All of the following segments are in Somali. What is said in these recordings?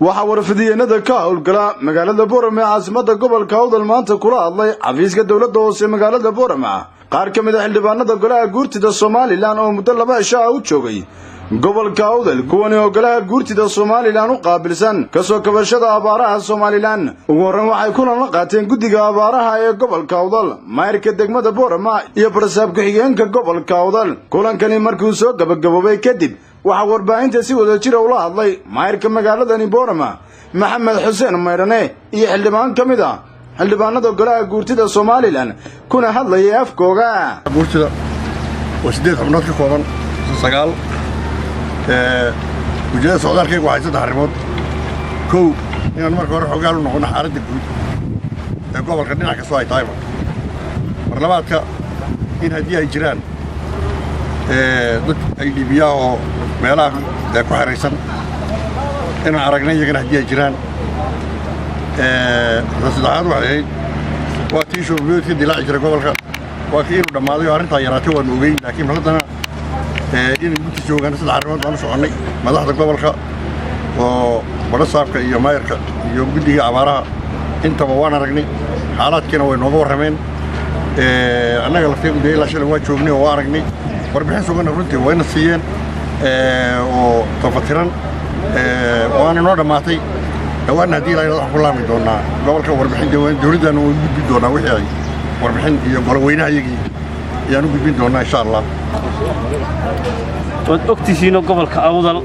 waxa warfidiyeenada ka howlgala magaalada Boorama caasimada gobolka Awdal maanta kula hadlay xafiiska dawladda hoose magaalada Boorama qaar ka mid ah xildhibaanada golaha guurtida Soomaaliland oo muddo 2 cisho ah u joogay gobolka Awdal kuwan oo golaha guurtida Soomaaliland u qaabilsan ka soo kabashada abaaraha Soomaaliland ugu horan waxay kulan la qaateen guddiga abaaraha ee gobolka Awdal maayirka degmada Boorama iyo barsaab ku xigeenka gobolka Awdal kulankani markuu soo gabagaboobay kadib waxa warbaahinta si wada jir ah ula hadlay maayirka magaaladani Boorama Maxamed Xuseen Mayrane iyo xildhibaan kamid ah xildhibaanada golaha guurtida Soomaaliland kuna hadlayay afkooga guurtida wasdeed xubnood ka kooban 9 وجاء سعودار كيك واحد صدق حرمات كو إن المركب روح قالوا نقول حارد الجود قبل كنا كسواي طيبة برلمات كا إن هدية الجيران ضد اللي بياو ملاك كوحر رئيسان إن عرقنا يجينا هدية الجيران بس العادوا عليه وقتي شو بيوت كده لا إجرا قبل كا وقتي لما ذي عارن طياراتي ونوبين لكن هذا إن كنت جوعان صدق حرمات وأنا شغلني madaxda gobolka oo barsaabka iyo maayirka iyo guddiga abaaraha intaba waan aragnay xaaladkina way nooga warrameen annaga lafteedu ilaa shalay waa joognay oo aragnay warbixin sugan runtii wayna siiyeen oo tafatiran waana noo dhamaatay dhawaan hadii la yiraahdo ku laami doonaa gobolka warbixin dawladana uu gudbin doonaa wixii ay warbixin iyo golweynaha iyagii ayaan u gudbin doonaa insha Allah ogtiisiino gobolka Awdal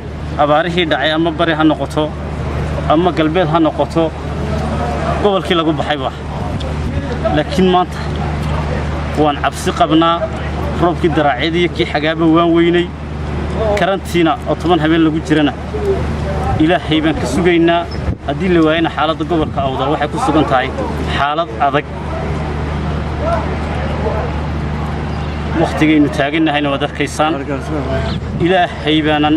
abaarihii dhacay ama bari ha noqoto ama galbeed ha noqoto gobolkii lagu baxay wax laakiin maanta waan cabsi qabnaa roobkii daraaceedii kii xagaaba waan weynay karantiina oo 10 habeen lagu jirana ilaahay baan ka sugaynaa hadii la waayna xaaladda gobolka Awdal waxay ku sugan tahay xaalad adag waqtigeenu taaganahayna wada arkaysan ilaahay baanan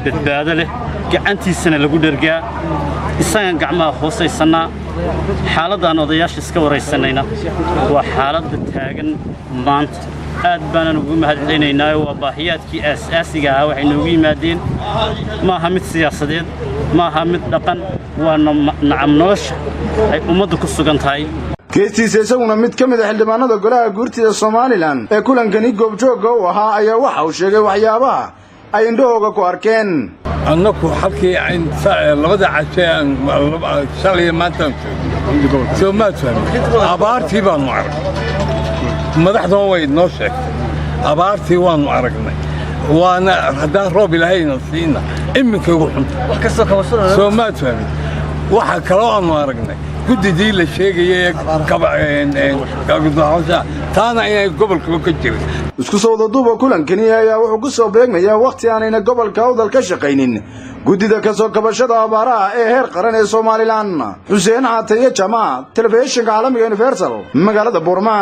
badbaado leh gacantiisana lagu dhargaa isaga gacmaha hooseysana xaaladdan odayaasha iska wareysanayna waa xaaladda taagan maanta aad baanan ugu mahadcelinaynaa waa baahiyaadkii aasaasiga ah waxay noogu yimaadeen ma aha mid siyaasadeed ma aha mid dhaqan waa nacam nolosha ay ummaddu ku sugan tahay keestiisa isaguna mid ka mid ah xildhibaanada golaha guurtida Soomaaliland ee kulankani goobjooga u ahaa ayaa waxa uu sheegay waxyaabaha ay indhahooga ku arkeen annagu halkii aan labada cashaan shalay maanta Soomaaliland abaartii baan arag madaxdan way noo sheegtay abaartii waan aragnay waana haddaan roob ilaahayna siina iminka ugu xun Soomaaliland waxa kale oo aan aragnay guddigii la sheegayay taana inay gobolka ka jirin isku soo wadaduuba kulankani ayaa wuxuu ku soo beegmayaa waqti aanayna gobolka Awdal ka shaqaynin guddida ka soo kabashada abaaraha ee heer qaran ee Soomaaliland Xuseen Xaataye Jamaa telefishinka caalamiga Universal magaalada Boorama.